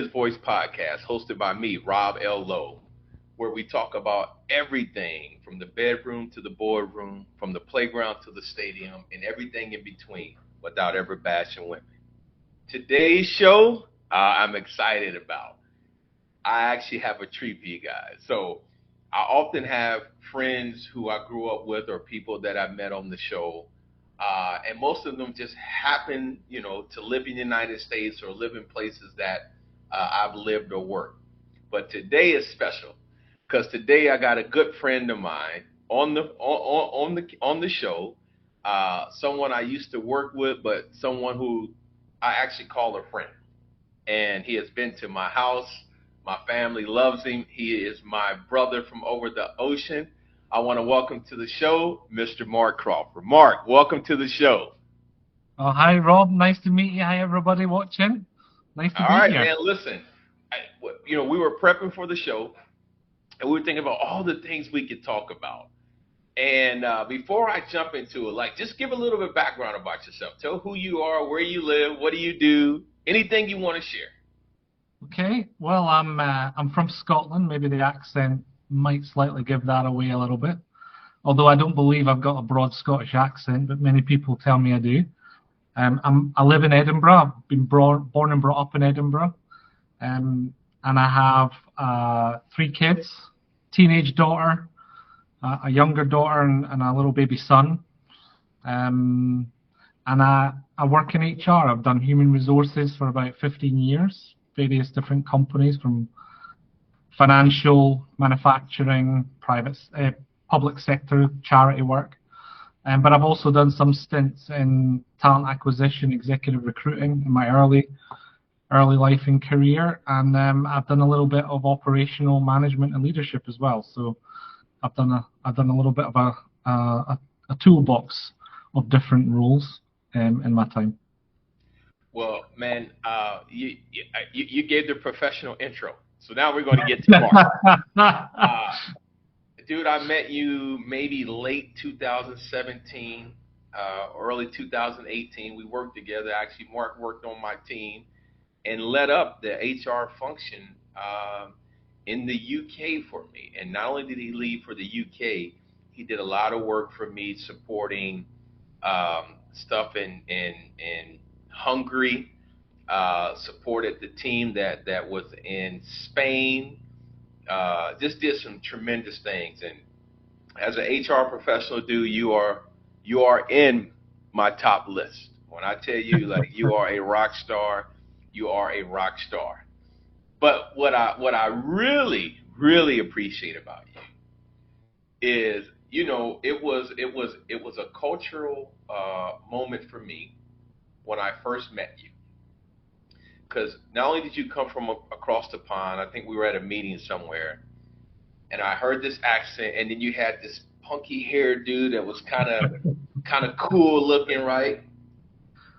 His Voice podcast, hosted by me, Rob L. Lowe, where we talk about everything from the bedroom to the boardroom, from the playground to the stadium, and everything in between without ever bashing women. Today's show, I'm excited about. I actually have a treat for you guys. So I often have friends who I grew up with or people that I met on the show. And most of them just happen, to live in the United States or live in places that I've lived or worked. But today is special because today I got a good friend of mine on the show, someone I used to work with, but someone who I actually call a friend. And he has been to my house. My family loves him. He is my brother from over the ocean. I want to welcome to the show, Mr. Mark Crawford. Mark, welcome to the show. Oh, hi, Rob. Nice to meet you. Hi, everybody watching. Nice to All be right, here. man. Listen, we were prepping for the show, and we were thinking about all the things we could talk about. And before I jump into it, just give a little bit of background about yourself. Tell who you are, where you live, what do you do, anything you want to share. Okay. Well, I'm from Scotland. Maybe the accent might slightly give that away a little bit. Although I don't believe I've got a broad Scottish accent, but many people tell me I do. I live in Edinburgh. I've been born and brought up in Edinburgh. And I have 3 kids, teenage daughter, a younger daughter, and a little baby son. And I work in HR. I've done human resources for about 15 years, various different companies from financial, manufacturing, public sector, charity work. But I've also done some stints in talent acquisition, executive recruiting in my early life and career, and I've done a little bit of operational management and leadership as well. So I've done a little bit of a toolbox of different roles in my time. Well, man, you gave the professional intro, so now we're going to get to Mark. Dude, I met you maybe late 2017, early 2018. We worked together. Actually, Mark worked on my team and led up the HR function in the UK for me. And not only did he leave for the UK, he did a lot of work for me supporting stuff in Hungary, supported the team that was in Spain. Just did some tremendous things, and as an HR professional, dude, you are in my top list. When I tell you, you are a rock star, you are a rock star. But what I really really appreciate about you is, it was a cultural moment for me when I first met you. Because not only did you come from across the pond, I think we were at a meeting somewhere, and I heard this accent, and then you had this punky haired dude that was kind of cool looking, right?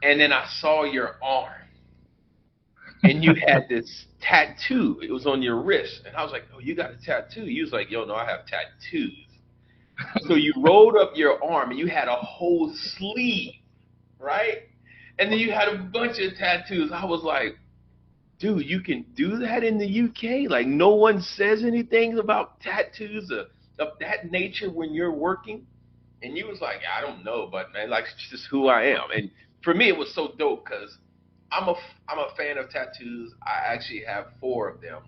And then I saw your arm, and you had this tattoo. It was on your wrist, and I was like, "Oh, you got a tattoo?" You was like, "Yo, no, I have tattoos." So you rolled up your arm, and you had a whole sleeve, right? And then you had a bunch of tattoos. I was like, dude, you can do that in the UK? Like, no one says anything about tattoos of that nature when you're working? And you was like, I don't know, but man, it's just who I am. And for me, it was so dope because I'm a fan of tattoos. I actually have 4 of them.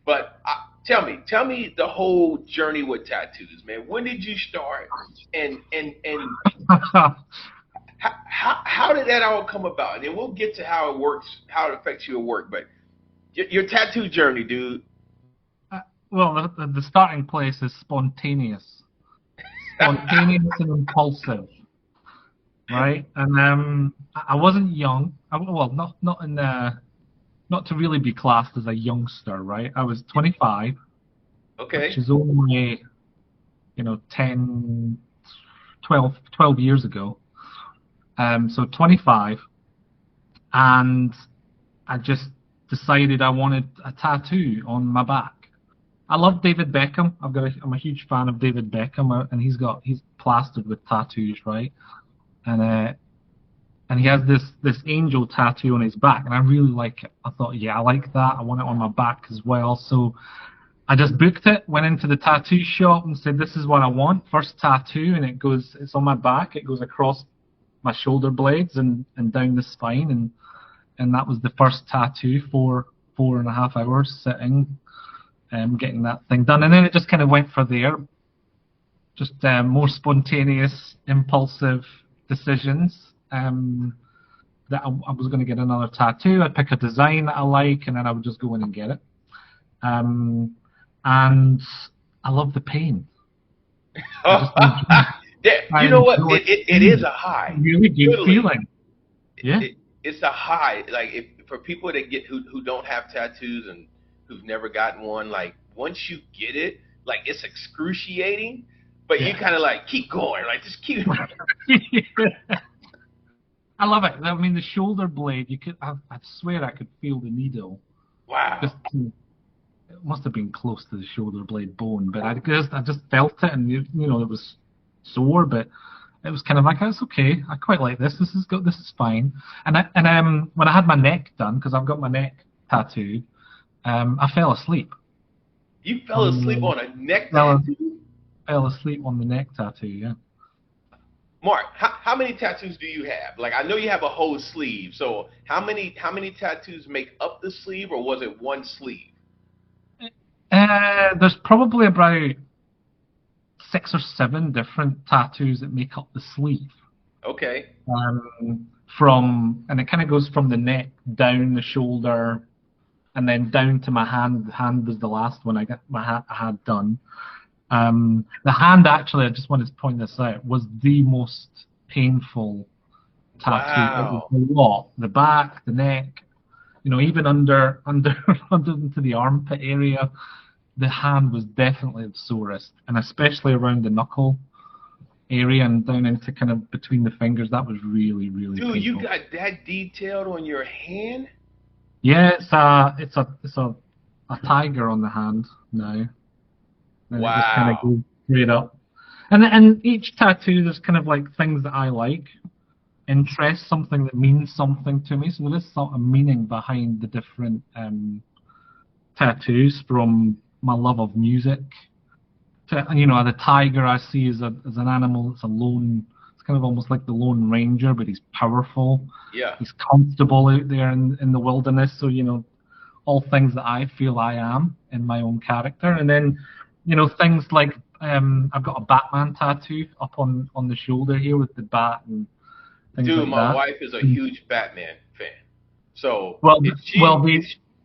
But tell me the whole journey with tattoos, man. When did you start? And how did that all come about? And then we'll get to how it works, how it affects you at work. But your tattoo journey, dude. Well, the starting place is spontaneous and impulsive, right? And I wasn't young. Not to really be classed as a youngster, right? I was 25, okay, which is only 12 years ago. So 25, and I just decided I wanted a tattoo on my back. I love David Beckham. I'm a huge fan of David Beckham, and he's plastered with tattoos, right? And and he has this angel tattoo on his back, and I really like it. I thought, yeah, I like that. I want it on my back as well. So I just booked it, went into the tattoo shop and said, this is what I want. First tattoo, and it's on my back. It goes across my shoulder blades and down the spine, and that was the first tattoo. 4.5 hours sitting, getting that thing done, and then it just kind of went from there. Just more spontaneous, impulsive decisions. That I was going to get another tattoo. I'd pick a design that I like, and then I would just go in and get it. And I love the pain. Yeah, you know what? It is a high. Really good feeling. Yeah, it's a high. Like for people that who don't have tattoos and who've never gotten one, like once you get it, like it's excruciating, but you kind of like keep going, like just keep. I love it. I mean, the shoulder blade. I swear I could feel the needle. Wow. It must have been close to the shoulder blade bone, but I just felt it, and it was sore, but it was kind of like, it's okay. I quite like this. This is good. This is fine. And when I had my neck done, because I've got my neck tattooed, I fell asleep. You fell asleep on a neck tattoo? Fell asleep on the neck tattoo. Yeah. Mark, how many tattoos do you have? Like, I know you have a whole sleeve. So how many tattoos make up the sleeve, or was it one sleeve? There's probably about 6 or 7 different tattoos that make up the sleeve. Okay. And it kind of goes from the neck down the shoulder, and then down to my hand. The hand was the last one I had done. The hand, actually, I just wanted to point this out, was the most painful tattoo. Wow. It was a lot. The back, the neck, even under into the armpit area. The hand was definitely the sorest, and especially around the knuckle area and down into kind of between the fingers. That was really, really painful. Dude, you got that detailed on your hand? Yeah, it's a tiger on the hand now. And wow. It just kind of goes straight up. And each tattoo, there's kind of like things that I like, interest, something that means something to me. So there is sort of meaning behind the different tattoos, from my love of music to, the tiger I see as an animal that's alone. It's kind of almost like the Lone Ranger, but he's powerful. Yeah. He's comfortable out there in the wilderness. So, all things that I feel I am in my own character. And then, things like I've got a Batman tattoo up on the shoulder here with the bat and things like that. Dude, my wife is a huge Batman fan. So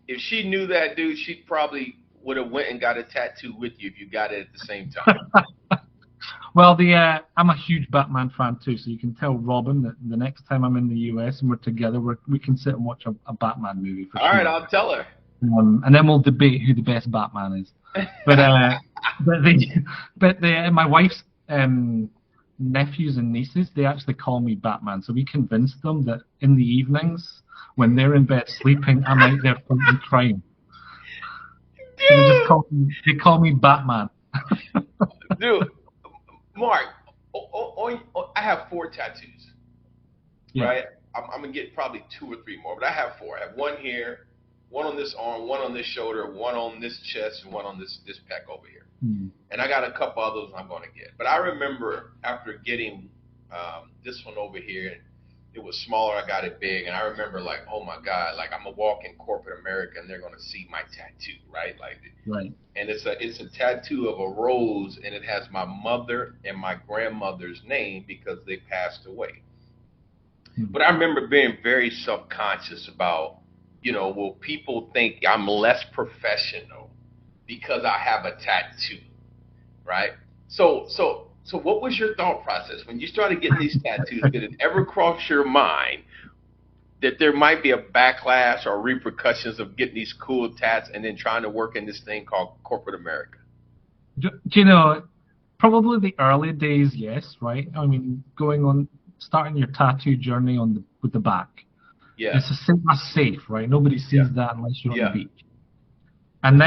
if she knew that, dude, she probably would have went and got a tattoo with you if you got it at the same time. Well, I'm a huge Batman fan too, so you can tell Robin that the next time I'm in the US and we're together, we can sit and watch a Batman movie for sure. All right, I'll tell her. And then we'll debate who the best Batman is. But my wife's nephews and nieces, they actually call me Batman. So we convinced them that in the evenings when they're in bed sleeping, I'm out there fighting crime. So they call me Batman. Dude, Mark, I have 4 tattoos, right? I'm going to get probably 2 or 3 more, but I have 4. I have one here, one on this arm, one on this shoulder, one on this chest, and one on this pec over here. And I got a couple others I'm going to get. But I remember after getting this one over here, it was smaller, I got it big, and I remember like, oh my God, like I'm gonna walk in corporate America and they're gonna see my tattoo, right? Right. And it's a tattoo of a rose, and it has my mother and my grandmother's name because they passed away. But I remember being very self-conscious about, will people think I'm less professional because I have a tattoo, right? So what was your thought process when you started getting these tattoos? Did it ever cross your mind that there might be a backlash or repercussions of getting these cool tats and then trying to work in this thing called corporate America? Probably the early days, yes, right? I mean, starting your tattoo journey with the back. Yeah. That's safe, right? Nobody sees that unless you're on the beach. And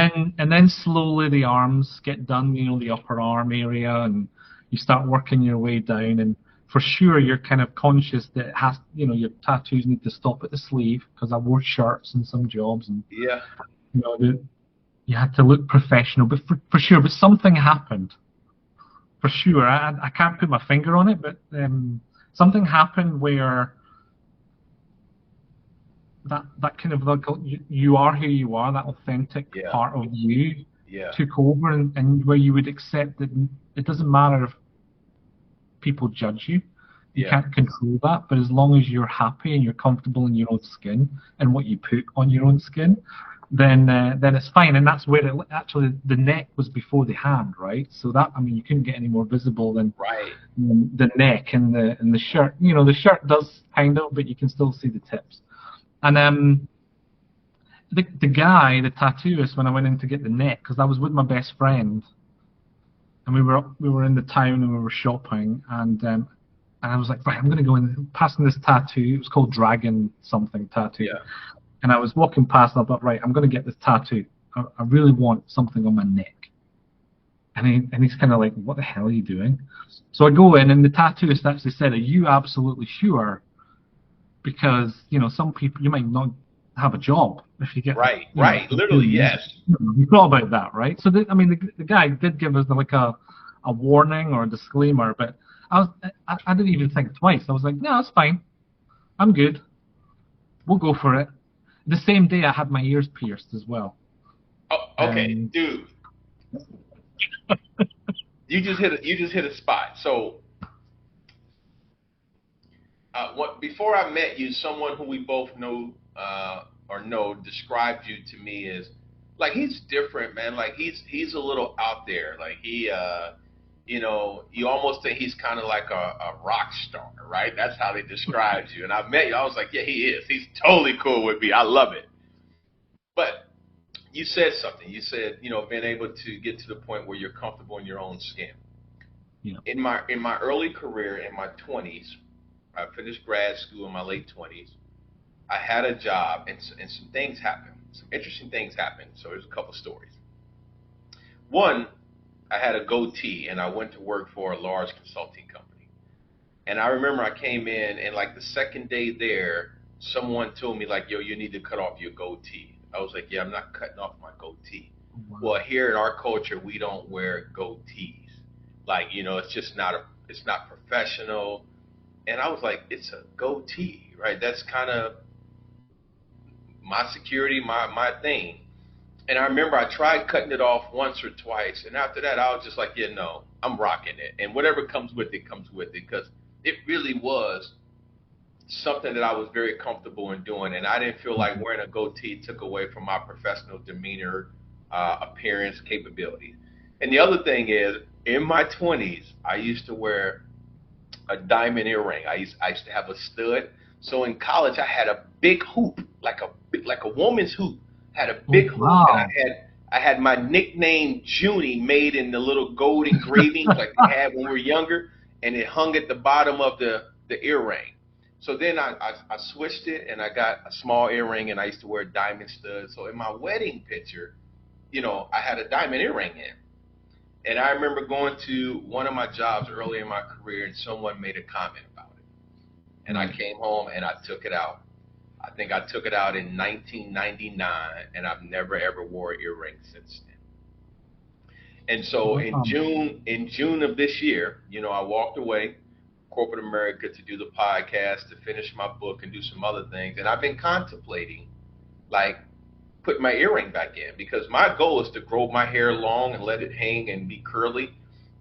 then slowly the arms get done, the upper arm area, and you start working your way down, and for sure you're kind of conscious that it has, your tattoos need to stop at the sleeve, because I wore shirts in some jobs, and Yeah. You had to look professional. But for sure, but something happened. For sure, I can't put my finger on it, but something happened where that kind of like you are who you are, that authentic part of you took over, and where you would accept that it doesn't matter if people judge you. You can't control that, but as long as you're happy and you're comfortable in your own skin and what you put on your own skin, then it's fine. And that's where actually the neck was before the hand, right? So that, I mean, you couldn't get any more visible than the neck and the shirt. The shirt does kind of, but you can still see the tips. And the guy, the tattooist, when I went in to get the neck, because I was with my best friend, and we were in the town and we were shopping, and I was like, right, I'm going to go in, passing this tattoo. It was called Dragon something tattoo. Yeah. And I was walking past, and I thought, right, I'm going to get this tattoo. I really want something on my neck. And he's kind of like, what the hell are you doing? So I go in, and the tattooist actually said, are you absolutely sure? Because, some people, you might not have a job if you get... Right, literally, yes. You thought about that, right? So, the guy did give us like a warning or a disclaimer, but I didn't even think twice. I was like, no, that's fine. I'm good. We'll go for it. The same day, I had my ears pierced as well. Oh, okay, dude. You just hit a spot. So, before I met you, someone who we both know described you to me as like, he's different, man. Like he's a little out there. Like he. You almost think he's kind of like a rock star, right? That's how they described you. And I met you, I was like, yeah, he is. He's totally cool with me. I love it. But you said something. You said, being able to get to the point where you're comfortable in your own skin. Yeah. In my early career, in my 20s, I finished grad school in my late 20s. I had a job, and some things happened. Some interesting things happened. So there's a couple stories. One, I had a goatee, and I went to work for a large consulting company. And I remember I came in, and like the second day there, someone told me like, yo, you need to cut off your goatee. I was like, yeah, I'm not cutting off my goatee. Wow. Well, here in our culture, we don't wear goatees. Like, it's just it's not professional. And I was like, it's a goatee, right? That's kind of my security, my thing. And I remember I tried cutting it off once or twice, and after that, I was just like, yeah, no, I'm rocking it. And whatever comes with it, because it really was something that I was very comfortable in doing, and I didn't feel like wearing a goatee took away from my professional demeanor, appearance, capabilities. And the other thing is, in my 20s, I used to wear a diamond earring. I used to have a stud. So in college, I had a big hoop, like a woman's hoop. Had a big hoop, and I had my nickname Junie made in the little gold engravings like they had when we were younger, and it hung at the bottom of the earring. So then I switched it, and I got a small earring, and I used to wear diamond studs. So in my wedding picture, I had a diamond earring in. And I remember going to one of my jobs early in my career, and someone made a comment about it. And I came home, and I took it out. I think I took it out in 1999, and I've never ever wore an earring since then. And so in June of this year, I walked away, corporate America, to do the podcast, to finish my book and do some other things. And I've been contemplating, like, put my earring back in, because my goal is to grow my hair long and let it hang and be curly,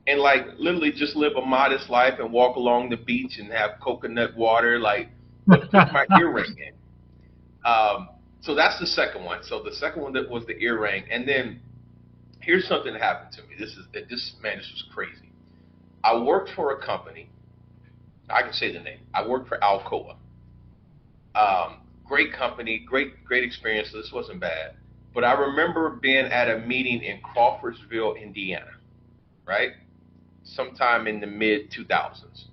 and like literally just live a modest life and walk along the beach and have coconut water, like, but put my earring in. So that's the second one. So the second one that was the earring. And then here's something that happened to me. This was crazy. I worked for a company. I can say the name. I worked for Alcoa. Great company, great experience. This wasn't bad. But I remember being at a meeting in Crawfordsville, Indiana, right? Sometime in the mid 2000s.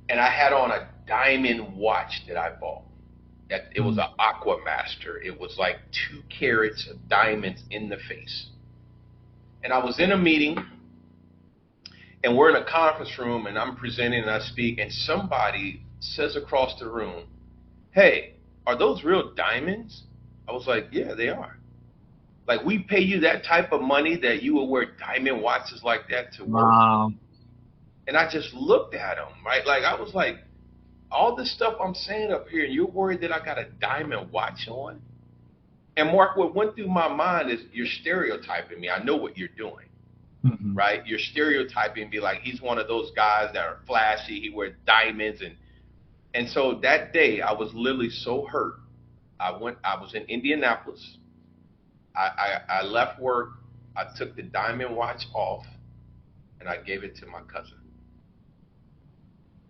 And I had on a diamond watch that I bought. It was an Aquamaster. It was like 2 carats of diamonds in the face. And I was in a meeting, And we're in a conference room, and I'm presenting, and I speak, and somebody says across the room, "Hey, are those real diamonds?" I was like, "Yeah, they are. Like, we pay you that type of money that you will wear diamond watches like that to work?" Wow. And I just looked at him, right? Like, I was like, all this stuff I'm saying up here, and you're worried that I got a diamond watch on? And Mark, what went through my mind is, you're stereotyping me. I know what you're doing, Hmm. right? You're stereotyping me like he's one of those guys that are flashy. He wears diamonds, and so that day I was literally so hurt. I was in Indianapolis. I left work. I took the diamond watch off, and I gave it to my cousin,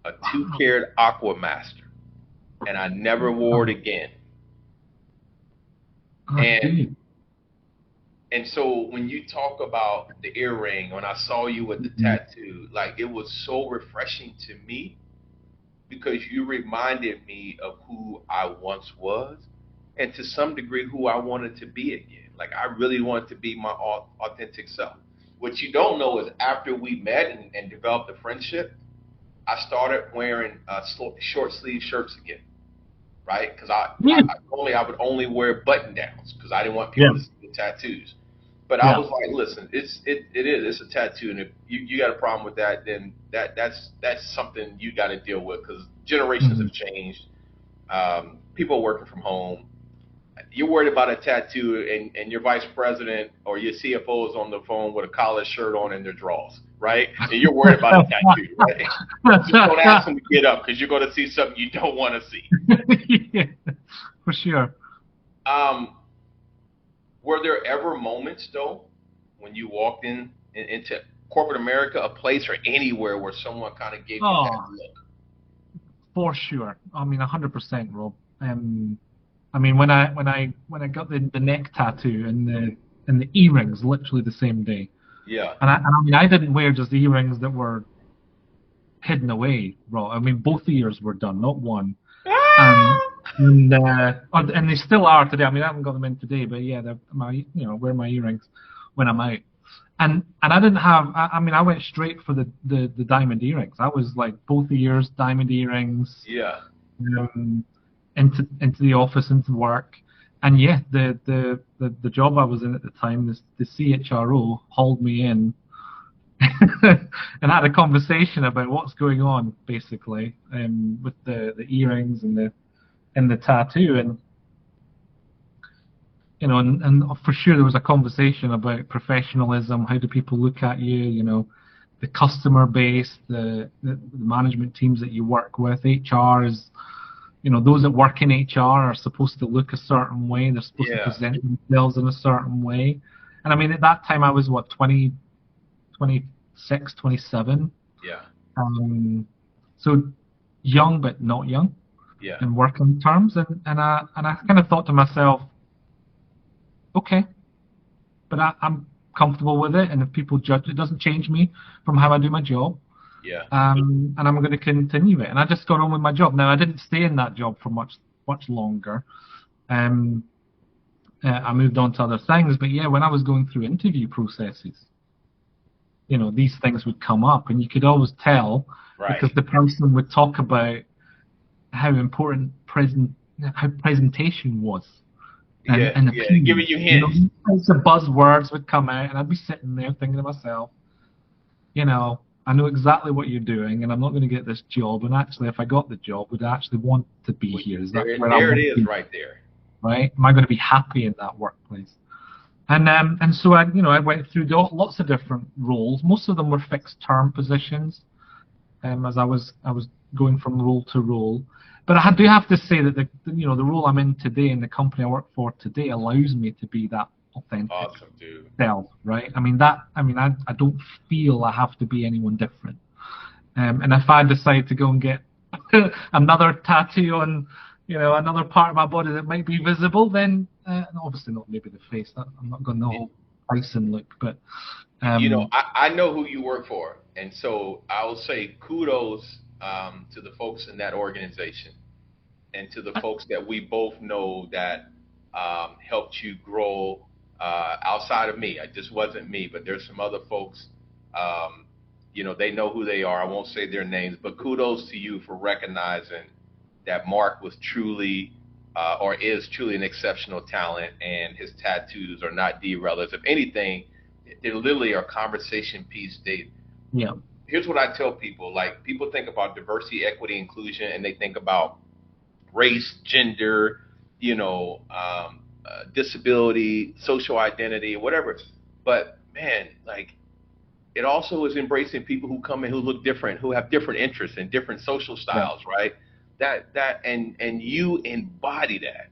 a Wow. 2 carat Aqua Master, and I never wore it again. And Okay. and so when you talk about the earring, when I saw you with the Mhm. tattoo, like, it was so refreshing to me, because you reminded me of who I once was, and to some degree who I wanted to be again. Like, I really wanted to be my authentic self. What you don't know is, after we met and developed a friendship, I started wearing short sleeve shirts again, right? Because Yeah. I would only wear button downs because I didn't want Yeah. people to see the tattoos. But I Yeah. was like, listen, it's a tattoo, and if you got a problem with that, then that's something you got to deal with, because generations Hmm. have changed. People are working from home. You're worried about a tattoo, and your vice president or your CFO is on the phone with a collared shirt on and their drawers, right? And you're worried about a tattoo, right? Just don't ask them to get up, because you're going to see something you don't want to see. Yeah, for sure. Um, were there ever moments, though, when you walked into corporate America, a place or anywhere, where someone kind of gave you that Oh, look? for sure. I mean, 100%, Rob. I mean, when I got the neck tattoo and the earrings literally the same day, Yeah. and I mean, I didn't wear just earrings that were hidden away, Rob. I mean, both ears were done, not one. And Ah! and they still are today. I mean, I haven't got them in today, but yeah, they're wear my earrings when I'm out. And I didn't have. I mean, I went straight for the diamond earrings. I was like both ears, diamond earrings, Yeah. um, into the office, into work. And yeah, the job I was in at the time, the CHRO hauled me in and had a conversation about what's going on, basically, with the earrings and the tattoo. And and for sure there was a conversation about professionalism. How do people look at you? The customer base, the management teams that you work with. HR is, those that work in HR are supposed to look a certain way. They're supposed to Yeah. present themselves in a certain way. And I mean, at that time I was what, 20, 26, 27. Yeah. So young but not young Yeah. in working terms. And I kind of thought to myself, okay, but I'm comfortable with it. And if people judge, it doesn't change me from how I do my job. Yeah. And I'm going to continue it. And I just got on with my job. Now I didn't stay in that job for much longer. Um, I moved on to other things. But yeah, when I was going through interview processes, these things would come up, and you could always tell Right. because the person would talk about how important how presentation was Yeah. and Yeah. Giving appearance. you hints. These types of buzzwords would come out, and I'd be sitting there thinking to myself, I know exactly what you're doing, and I'm not going to get this job. And actually, if I got the job, would I actually want to be Well, here? Is that there, where I there it want to is, be? right there. Right? Am I going to be happy in that workplace? And so I went through lots of different roles. Most of them were fixed term positions, as I was going from role to role. But do have to say that the role I'm in today and the company I work for today allows me to be that authentic Awesome, dude. self, right? I don't feel I have to be anyone different. And if I decide to go and get another tattoo on, another part of my body that might be visible, then obviously not maybe the face. I'm not going the whole Tyson look, but um, I know who you work for, and so I will say kudos to the folks in that organization, and to the folks that we both know that helped you grow outside of me. It just wasn't me, but there's some other folks. Um, they know who they are. I won't say their names, but kudos to you for recognizing that Mark was truly or is truly an exceptional talent, and his tattoos are not derailers. If anything, they literally are a conversation piece. Yeah. Here's what I tell people: like, people think about diversity, equity, inclusion, and they think about race, gender, disability, social identity, whatever. But man, like, it also is embracing people who come in who look different, who have different interests and different social Yeah. styles, right? And you embody that.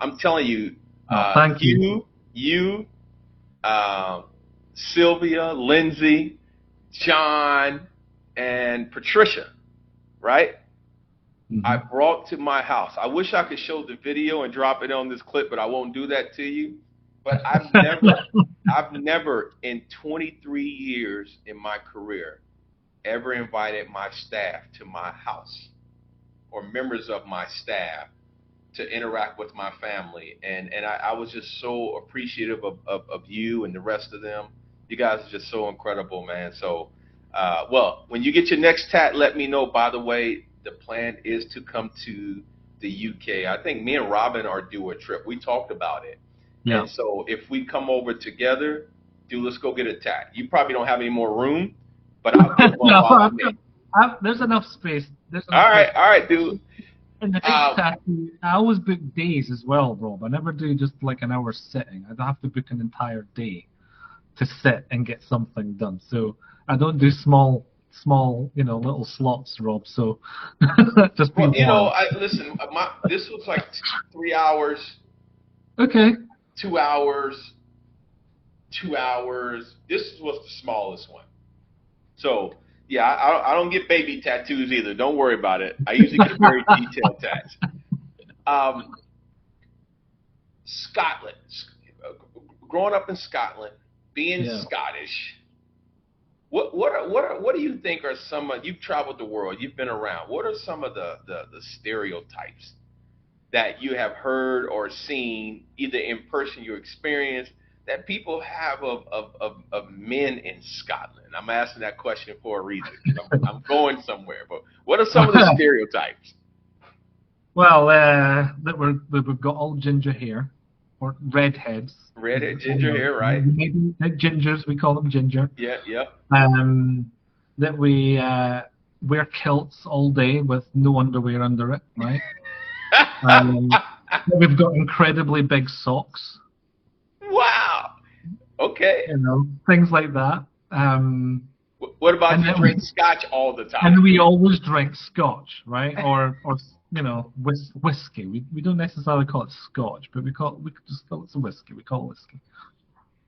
I'm telling you, Thank you. you, uh, Sylvia, Lindsay, John, and Patricia, right? I Mm-hmm. brought to my house. I wish I could show the video and drop it on this clip, but I won't do that to you. But I've never in 23 years in my career ever invited my staff to my house or members of my staff to interact with my family. And I was just so appreciative of you and the rest of them. You guys are just so incredible, man. So, well, when you get your next tat, let me know. By the way, the plan is to come to the UK. I think me and Robin are due a trip. We talked about it. Yeah. And so if we come over together, dude, let's go get a tat. You probably don't have any more room, but I'll get one No, while I'm in. there's enough space. All right, dude. And the next tattoo, I always book days as well, Rob. I never do just like an hour sitting. I have to book an entire day to sit and get something done. So I don't do small, little slots, Rob. So just be Well, warned. listen. This was like 3 hours, Okay. 2 hours, 2 hours. This was the smallest one. So yeah, I don't get baby tattoos either. Don't worry about it. I usually get very detailed tats. Scotland, growing up in Scotland, being Scottish. What do you think are some of, you've traveled the world, you've been around. What are some of the stereotypes that you have heard or seen either in person, your experience, that people have of men in Scotland? I'm asking that question for a reason. I'm going somewhere, but what are some of the stereotypes? Well, that we've got all ginger hair, or redheads. Redhead, ginger hair, right? Maybe gingers, we call them ginger. Yeah. That we wear kilts all day with no underwear under it, right? We've got incredibly big socks. Wow. Okay. Things like that. What about you drink scotch all the time? And we always drink scotch, right? Or whiskey. We don't necessarily call it scotch, but we just call it whiskey. We call it whiskey.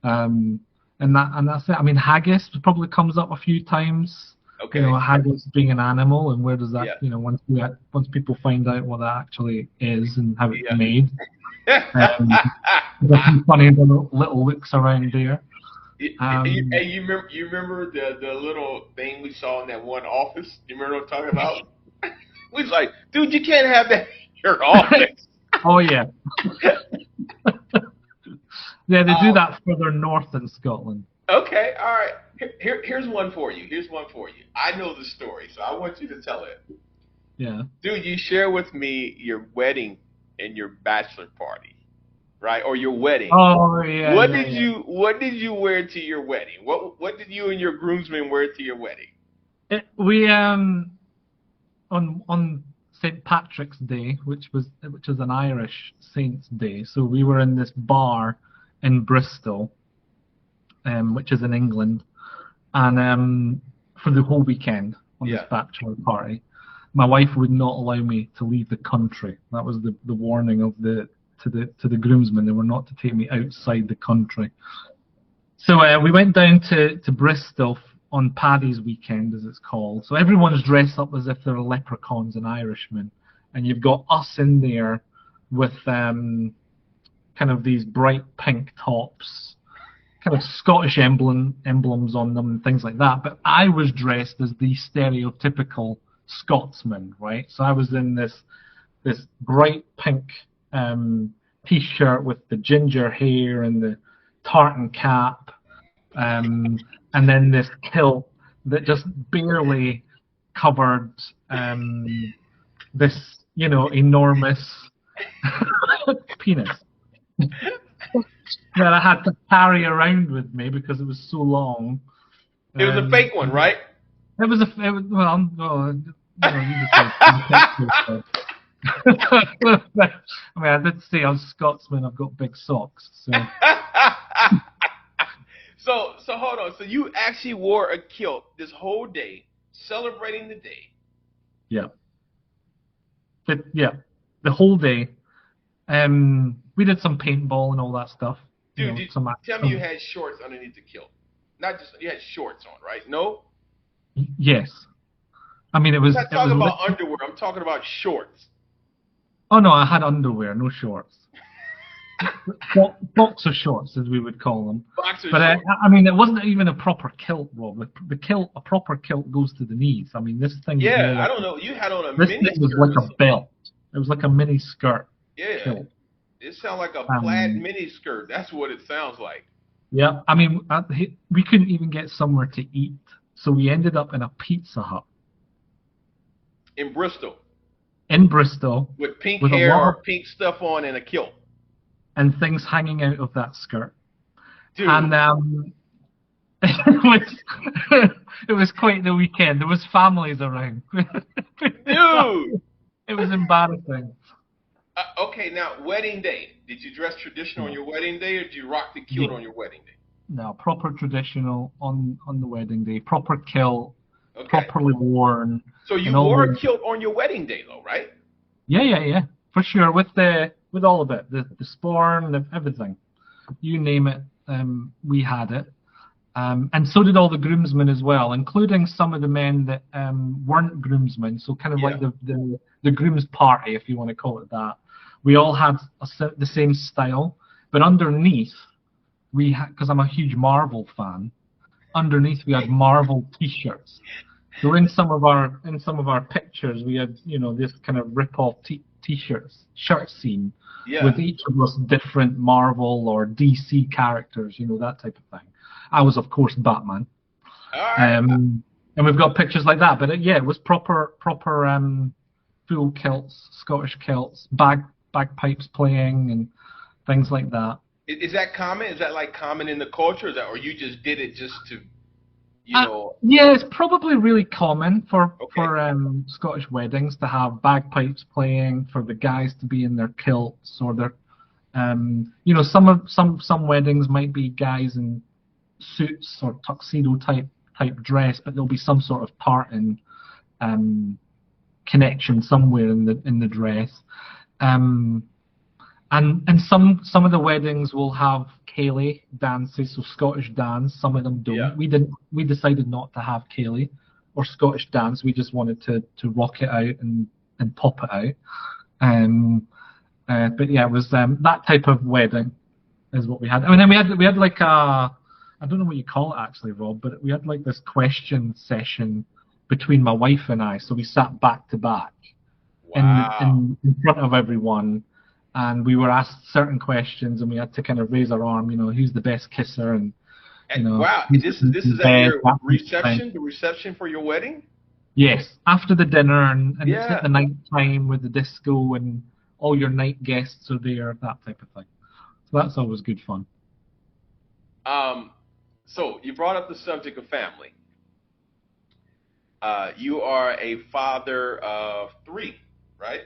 And that's it. I mean, haggis probably comes up a few times. Okay. Haggis being an animal, and where does that? Yeah. Once people find out what that actually is and how it's made. There's some funny little looks around there. You remember the little thing we saw in that one office? You remember what I'm talking about? We was like, dude, you can't have that in your office. Oh yeah. Yeah, they do that further north in Scotland. Okay, all right. Here's one for you. I know the story, so I want you to tell it. Yeah. Dude, you share with me your wedding and your bachelor party, right? Or your wedding. Oh yeah. What did you wear to your wedding? What did you and your groomsmen wear to your wedding? We on St. Patrick's Day, which is an Irish Saint's Day. So we were in this bar in Bristol, which is in England, and for the whole weekend on this bachelor party. My wife would not allow me to leave the country. That was the warning of to the groomsmen. They were not to take me outside the country. So we went down to Bristol on Paddy's weekend, as it's called. So everyone's dressed up as if they're leprechauns and Irishmen, and you've got us in there with kind of these bright pink tops, kind of Scottish emblems on them and things like that. But I was dressed as the stereotypical Scotsman, right? So I was in this bright pink t-shirt with the ginger hair and the tartan cap, and then this kilt that just barely covered this, enormous penis that I had to carry around with me because it was so long. It was a fake one, right? It was you decide. I mean, I did say I'm Scotsman. I've got big socks, so. So hold on. So you actually wore a kilt this whole day, celebrating the day. Yeah. The whole day. We did some paintball and all that stuff. Dude, tell me you had shorts underneath the kilt. Not just, you had shorts on, right? No? Yes. I mean, it was. I'm not talking about underwear. I'm talking about shorts. Oh no, I had underwear, no shorts. Boxer shorts, as we would call them. Boxer but shorts. I mean, it wasn't even a proper kilt, Rob. A proper kilt goes to the knees. I mean, this thing. Yeah, I don't know. You had on a this mini thing was skirt. like a belt. It was like a mini skirt. Yeah. Kilt. It sounds like a plaid mini skirt. That's what it sounds like. Yeah, I mean, we couldn't even get somewhere to eat, so we ended up in a Pizza Hut. In Bristol. In Bristol. With pink hair or pink stuff on and a kilt. And things hanging out of that skirt. Dude. And it was quite the weekend. There was families around. Dude! It was embarrassing. Okay, now, wedding day. Did you dress traditional on your wedding day, or did you rock the kilt on your wedding day? No, proper traditional on the wedding day. Proper kilt, properly worn. So you wore a kilt on your wedding day, though, right? Yeah, for sure. With all of it, the sporn, everything, you name it, we had it, and so did all the groomsmen as well, including some of the men that weren't groomsmen. So kind of like the groom's party, if you want to call it that. We all had the same style, but underneath we had, because I'm a huge Marvel fan. Underneath we had Marvel T-shirts. So in some of our pictures, we had this kind of rip-off shirt scene with each of us different Marvel or DC characters, that type of thing. I was, of course, Batman. And we've got pictures like that. But it was proper full kilts, Scottish kilts, bagpipes playing and things like that. Is that common? Is that like common in the culture? Or you just did it just to, Yeah, it's probably really common for Scottish weddings to have bagpipes playing, for the guys to be in their kilts or their, some weddings might be guys in suits or tuxedo type dress, but there'll be some sort of tartan connection somewhere in the dress, and some of the weddings will have Ceilidh dances, so Scottish dance. Some of them don't. Yeah. We decided not to have Ceilidh or Scottish dance. We just wanted to rock it out and pop it out. But yeah, it was that type of wedding is what we had. I mean, then we had like I don't know what you call it actually, Rob, but we had like this question session between my wife and I. So we sat back to back in front of everyone. And we were asked certain questions, and we had to kind of raise our arm. Who's the best kisser, and wow, this is at your reception, the reception for your wedding? Yes, after the dinner, and it's at the night time with the disco, and all your night guests are there, that type of thing. So that's always good fun. So you brought up the subject of family. You are a father of 3, right?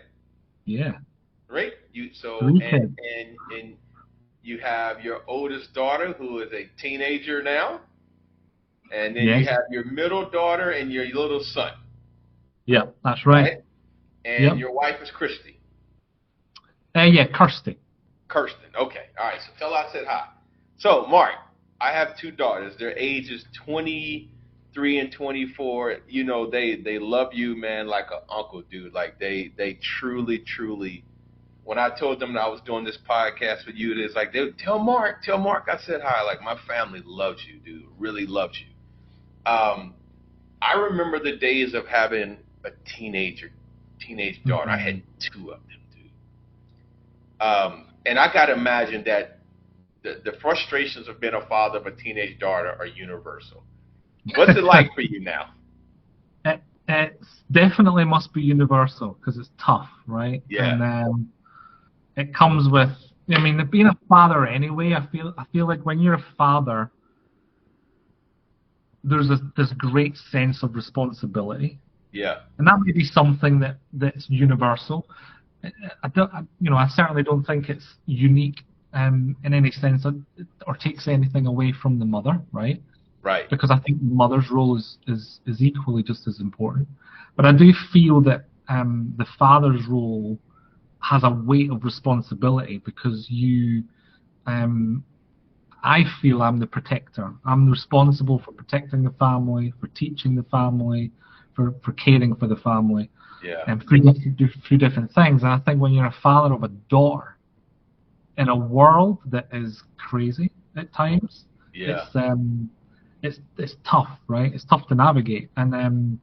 Yeah. Right. And you have your oldest daughter who is a teenager now, and then you have your middle daughter and your little son. Yeah, that's right. And your wife is Christy. Kirsty. Kirsten. Okay. All right. So tell her I said hi. So Mark, I have 2 daughters. Their ages 23 and 24. They love you, man, like an uncle, dude. Like they truly. When I told them that I was doing this podcast with you, it's like, they would tell Mark I said hi. Like, my family loves you, dude, really loves you. I remember the days of having a teenage daughter. I had 2 of them, dude. And I got to imagine that the frustrations of being a father of a teenage daughter are universal. What's it like for you now? It definitely must be universal because it's tough, right? Yeah, And it comes with, I mean, being a father anyway. I feel like when you're a father, there's this great sense of responsibility, yeah, and that may be something that's universal. I don't, I certainly don't think it's unique in any sense or takes anything away from the mother, right? right. Because I think the mother's role is equally just as important. But I do feel that the father's role has a weight of responsibility because um, I feel I'm the protector. I'm responsible for protecting the family, for teaching the family, for caring for the family, Yeah, and through different things. And I think when you're a father of a daughter in a world that is crazy at times, yeah. it's tough, right? It's tough to navigate, and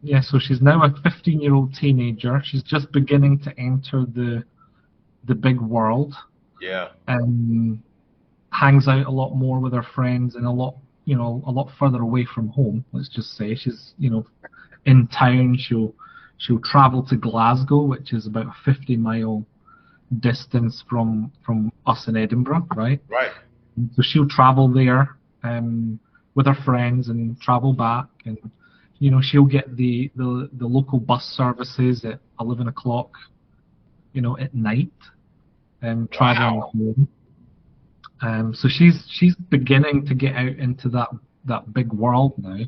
yeah. So she's now a 15-year-old teenager. She's just beginning to enter the big world, Yeah. and hangs out a lot more with her friends and a lot further away from home. Let's just say she's in town. She'll travel to Glasgow, which is about a 50-mile distance from us in Edinburgh, right? Right. So she'll travel there with her friends and travel back, and she'll get the local bus services at 11 o'clock, at night, and traveling Wow. home. So she's beginning to get out into that big world now.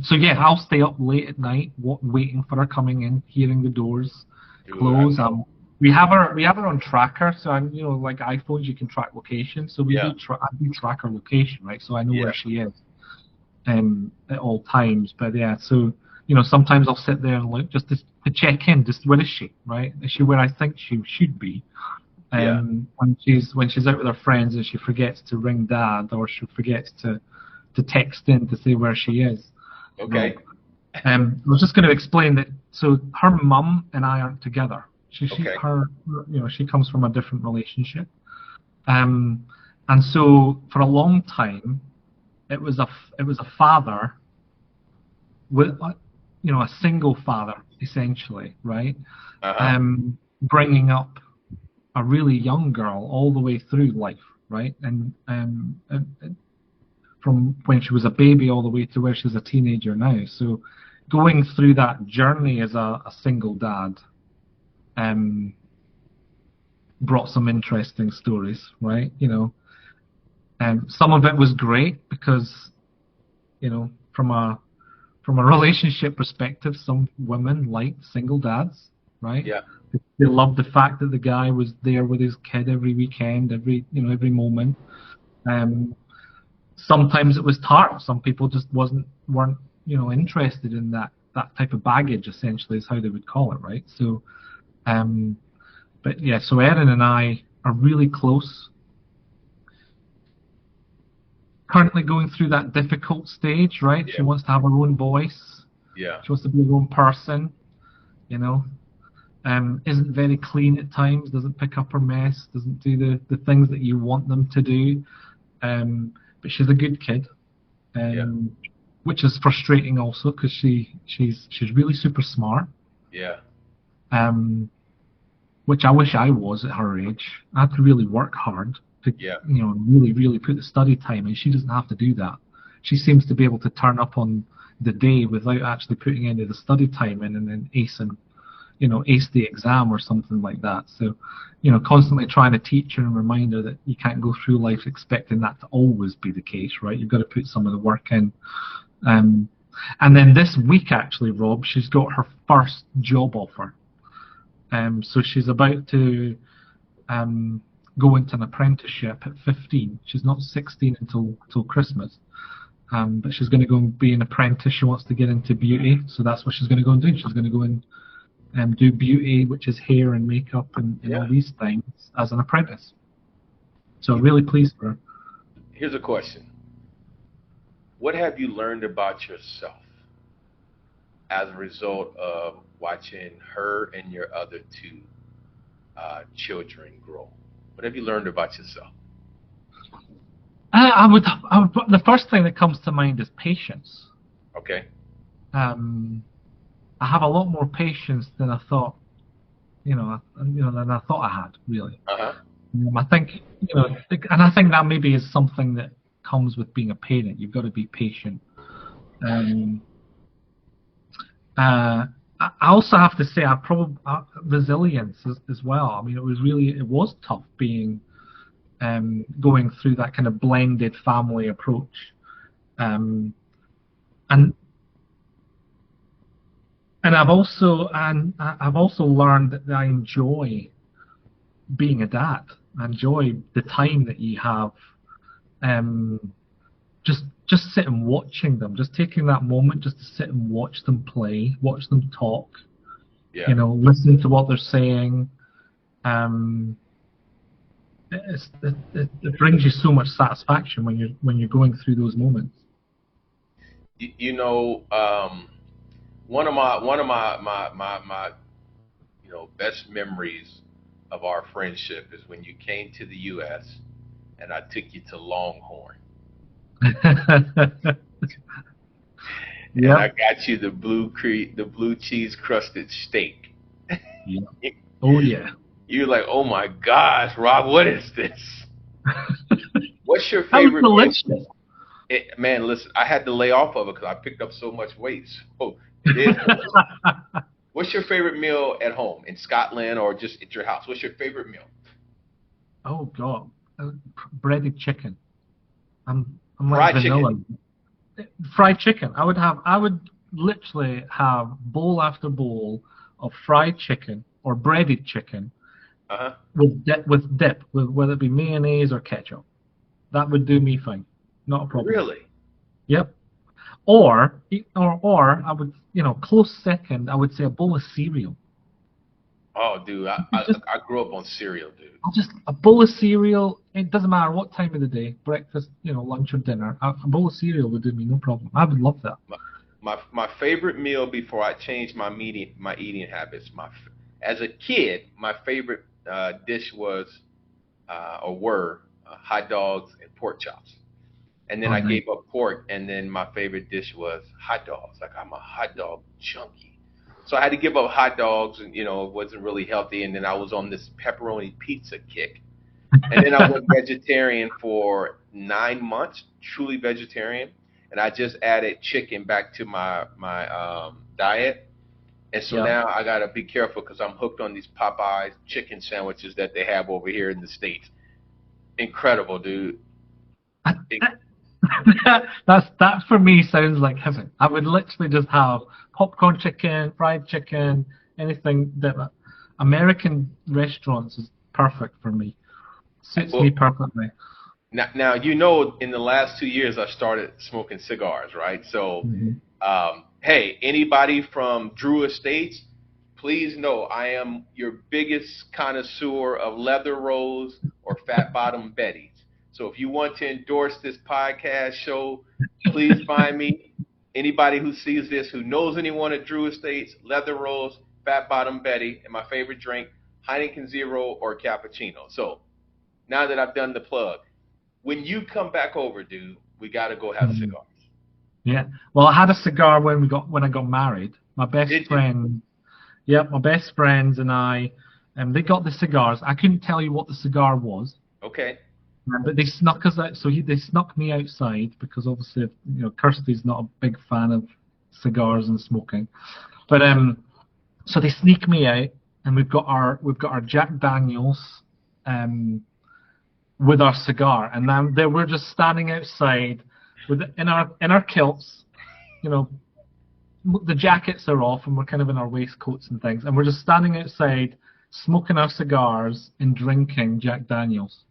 So yeah, I'll stay up late at night, waiting for her coming in, hearing the doors Dude, I close. know. We have her on tracker, so like iPhones, you can track location. So Yeah. I do track her location, right? So I know Yeah. where she is at all times. But yeah, so sometimes I'll sit there and look just to check in, just where is she, right? Is she where I think she should be? Yeah. When she's out with her friends and she forgets to ring dad, or she forgets to text in to say where she is. Rob. Okay. I was just going to explain that. So her mum and I aren't together. Okay. She comes from a different relationship. Um, and so for a long time, it was a father with a single father essentially, right? Uh-huh. Bringing up a really young girl all the way through life, right? And from when she was a baby all the way to where she's a teenager now. So going through that journey as a single dad um, brought some interesting stories, right? Some of it was great because from a relationship perspective, some women like single dads, right? Yeah. They love the fact that the guy was there with his kid every weekend, every moment. Um, Sometimes it was tart. Some people just weren't interested in that type of baggage. Essentially, is how they would call it, right? So, but yeah, so Erin and I are really close. Currently going through that difficult stage, right? She Yeah. wants to have her own voice. Yeah. She wants to be her own person. You know, isn't very clean at times. Doesn't pick up her mess. Doesn't do the things that you want them to do. But she's a good kid. Yeah. Which is frustrating also because she's really super smart, Yeah. um, which I wish I was at her age. I had to really work hard to Yeah. really put the study time in. She doesn't have to do that. She seems to be able to turn up on the day without actually putting any of the study time in, and then ace the exam or something like that. So, constantly trying to teach her and remind her that you can't go through life expecting that to always be the case, right? You've got to put some of the work in. Um, and then this week, actually, Rob, she's got her first job offer. So she's about to go into an apprenticeship at 15. She's not 16 until Christmas. But she's going to go and be an apprentice. She wants to get into beauty, so that's what she's going to go and do. She's going to go and do beauty, which is hair and makeup and all Yeah. these things, as an apprentice. So really pleased for her. Here's a question. What have you learned about yourself as a result of watching her and your other two children grow? What have you learned about yourself? The first thing that comes to mind is patience. Okay. I have a lot more patience than I thought, than I thought I had, really. Uh-huh. I think, and I think that maybe is something that comes with being a parent. You've got to be patient. Um, I also have to say, I probably resilience as well. I mean, it was tough being going through that kind of blended family approach, and I've also learned that I enjoy being a dad. I enjoy the time that you have, um, just sitting watching them, just taking that moment just to sit and watch them play, watch them talk, Yeah. listen to what they're saying. Um, it brings you so much satisfaction when you're going through those moments. One of my best memories of our friendship is when you came to the U.S. and I took you to Longhorn, and I Yep. got you the blue cheese crusted steak. Yeah. Oh yeah. You're like, oh my gosh, Rob, what is this? What's your That was favorite meal? delicious. Man, listen, I had to lay off of it because I picked up so much weight. So it is delicious. What's your favorite meal at home in Scotland or just at your house? What's your favorite meal? Oh God, breaded chicken. I'm like Fried chicken. vanilla. Fried chicken. I would literally have bowl after bowl of fried chicken or breaded chicken Uh huh. with whether it be mayonnaise or ketchup. That would do me fine. Not a problem. Really? Yep. Or I would, close second, I would say a bowl of cereal. Oh, dude, I grew up on cereal, dude. Just a bowl of cereal. It doesn't matter what time of the day, breakfast, lunch or dinner. A bowl of cereal would do me no problem. I would love that. My favorite meal before I changed my eating habits. As a kid, my favorite dish was or were hot dogs and pork chops. And then Oh, I nice. gave up pork, and then my favorite dish was hot dogs. Like I'm a hot dog junkie, so I had to give up hot dogs, and it wasn't really healthy. And then I was on this pepperoni pizza kick, and then I went vegetarian for 9 months, truly vegetarian, and I just added chicken back to my diet. And so Yeah. now I gotta be careful because I'm hooked on these Popeyes chicken sandwiches that they have over here in the States. Incredible, dude. It, That for me sounds like heaven. I would literally just have popcorn chicken, fried chicken, anything that American restaurants is perfect for me. Suits me well, perfectly. now in the last 2 years I started smoking cigars, right? So, Hmm. hey, anybody from Drew Estates, please know I am your biggest connoisseur of leather rolls or fat bottom Bettys. So if you want to endorse this podcast show, please find me. Anybody who sees this who knows anyone at Drew Estates, leather rolls, fat bottom Betty, and my favorite drink, Heineken Zero or cappuccino. So now that I've done the plug, when you come back over, dude, we got to go have Hmm. cigars. Yeah. Well, I had a cigar when I got married. My best Did you? friend, yep, my best friends and I, they got the cigars. I couldn't tell you what the cigar was. Okay. But they snuck us out. They snuck me outside because obviously, Kirsty's not a big fan of cigars and smoking. But so they sneak me out, and we've got our Jack Daniels, with our cigar, and then we're just standing outside in our kilts, you know, the jackets are off, and we're kind of in our waistcoats and things, and we're just standing outside, smoking our cigars and drinking Jack Daniels.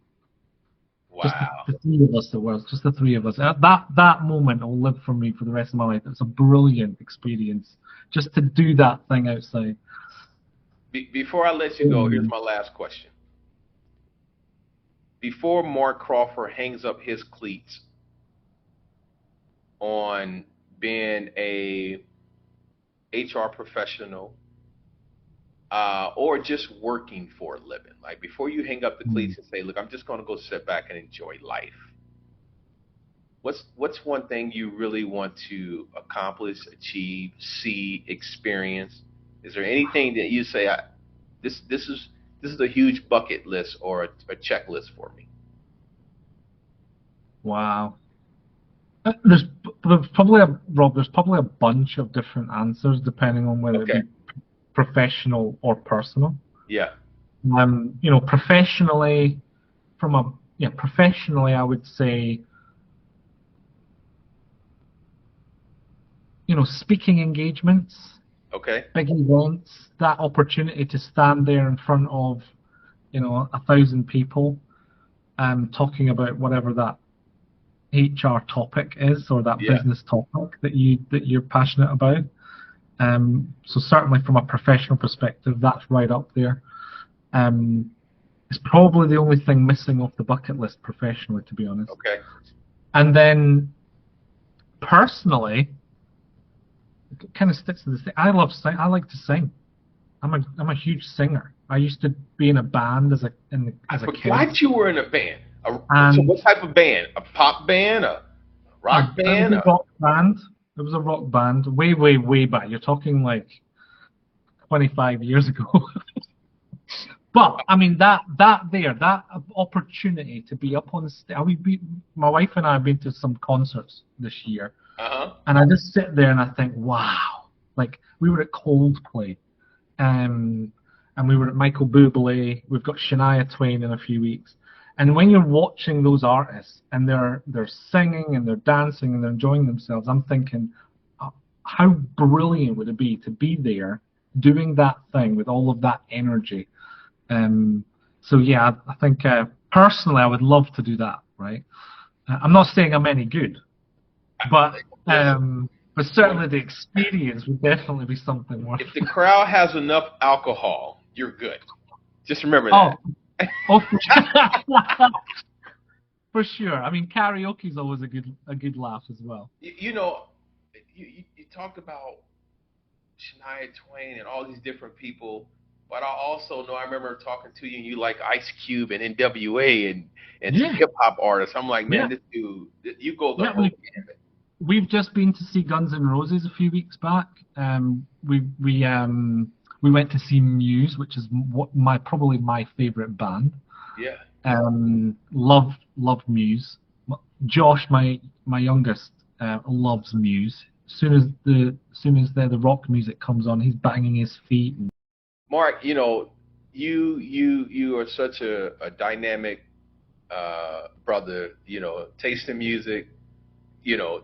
Just Wow. the three of us. It was just the three of us. That moment will live for me for the rest of my life. It's a brilliant experience just to do that thing outside. Before I let you go, here's Mm. my last question. Before Mark Crawford hangs up his cleats on being a HR professional or just working for a living, like before you hang up the Mm. cleats and say, "Look, I'm just going to go sit back and enjoy life." what's one thing you really want to accomplish, achieve, see, experience? Is there anything that you say, this this is this is a huge bucket list or a checklist for me? Wow. There's, there's probably a Rob. There's probably a bunch of different answers depending on whether it Okay. be professional or personal. Yeah. Professionally, professionally, I would say, speaking engagements, Okay. big events, that opportunity to stand there in front of, 1,000 people, talking about whatever that HR topic is or that Yeah. business topic that you're passionate about. So certainly from a professional perspective, that's right up there. It's probably the only thing missing off the bucket list professionally, to be honest. Okay. And then personally, it kind of sticks to the thing. I like to sing. I'm a huge singer. I used to be in a band as a kid. I forgot you were in a band. So And what type of band? A pop band? A rock it was band? a rock band. It was a rock band, way, way, way back. You're talking like 25 years ago. But I mean that opportunity to be up on stage. My wife and I have been to some concerts this year, and I just sit there and I think, wow, like we were at Coldplay, and we were at Michael Bublé. We've got Shania Twain in a few weeks, and when you're watching those artists and they're singing and they're dancing and they're enjoying themselves, I'm thinking, how brilliant would it be to be there doing that thing with all of that energy. So yeah, I think personally I would love to do that. Right, I'm not saying I'm any good, but certainly the experience would definitely be something worth. If the crowd has enough alcohol, you're good. Just remember that. Oh, for sure. I mean, karaoke is always a good laugh as well. You talked about Shania Twain and all these different people. But I also know I remember talking to you and you like Ice Cube and NWA and Yeah. hip hop artists. I'm like, man, Yeah. this dude, you go the Yeah, whole gamut. We've just been to see Guns N' Roses a few weeks back. We went to see Muse, which is probably my favorite band. Yeah. Love Muse. Josh, my youngest, loves Muse. As soon as the rock music comes on, he's banging his feet. Mark, you are such a dynamic brother. Taste in music,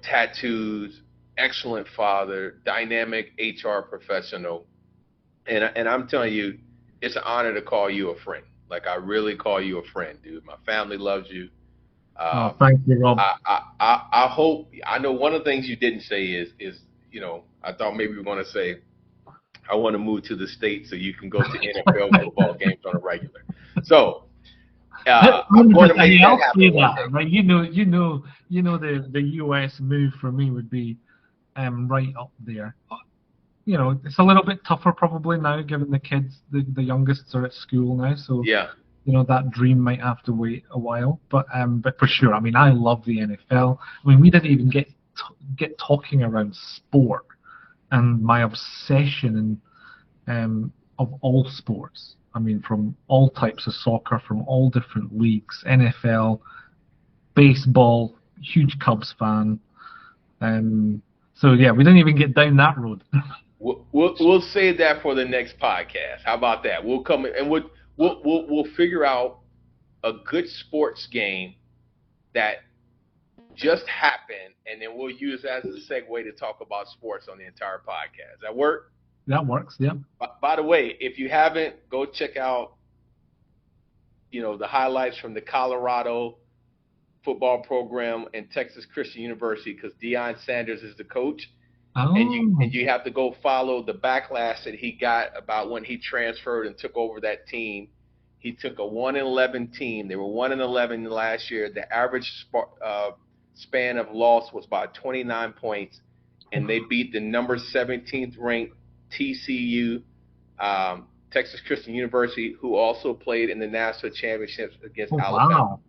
tattoos, excellent father, dynamic HR professional, and I'm telling you, it's an honor to call you a friend. Like I really call you a friend, dude. My family loves you. Thank you, Rob. I hope. I know one of the things you didn't say is I thought maybe you were going to say, I want to move to the States so you can go to NFL football games on a regular. So I'm going to make that happen one day. Right? The US move for me would be right up there. It's a little bit tougher probably now, given the kids, the youngest are at school now, so yeah. That dream might have to wait a while. But for sure, I mean, I love the NFL. I mean, we didn't even get talking around sport and my obsession of all sports. I mean, from all types of soccer, from all different leagues, NFL, baseball, huge Cubs fan. So yeah, we didn't even get down that road. We'll save that for the next podcast. How about that? We'll come and we'll figure out a good sports game that just happened, and then we'll use that as a segue to talk about sports on the entire podcast. Does that work? That works, yeah. By the way, if you haven't, go check out, the highlights from the Colorado football program and Texas Christian University, because Deion Sanders is the coach. Oh. And you have to go follow the backlash that he got about when he transferred and took over that team. He took a 1-11 team. They were 1-11 last year. The average span of loss was about 29 points, and they beat the number 17th ranked TCU, Texas Christian University, who also played in the national championships against Alabama. Wow.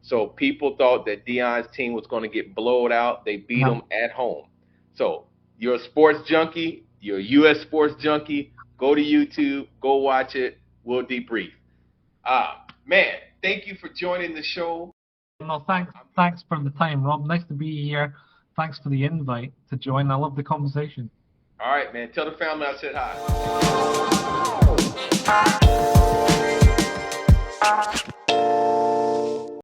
So people thought that Deion's team was going to get blowed out. They beat them at home. So you're a sports junkie. You're a U.S. sports junkie. Go to YouTube. Go watch it. We'll debrief. Man, thank you for joining the show. No, thanks for the time, Rob. Nice to be here. Thanks for the invite to join. I love the conversation. All right, man. Tell the family I said hi.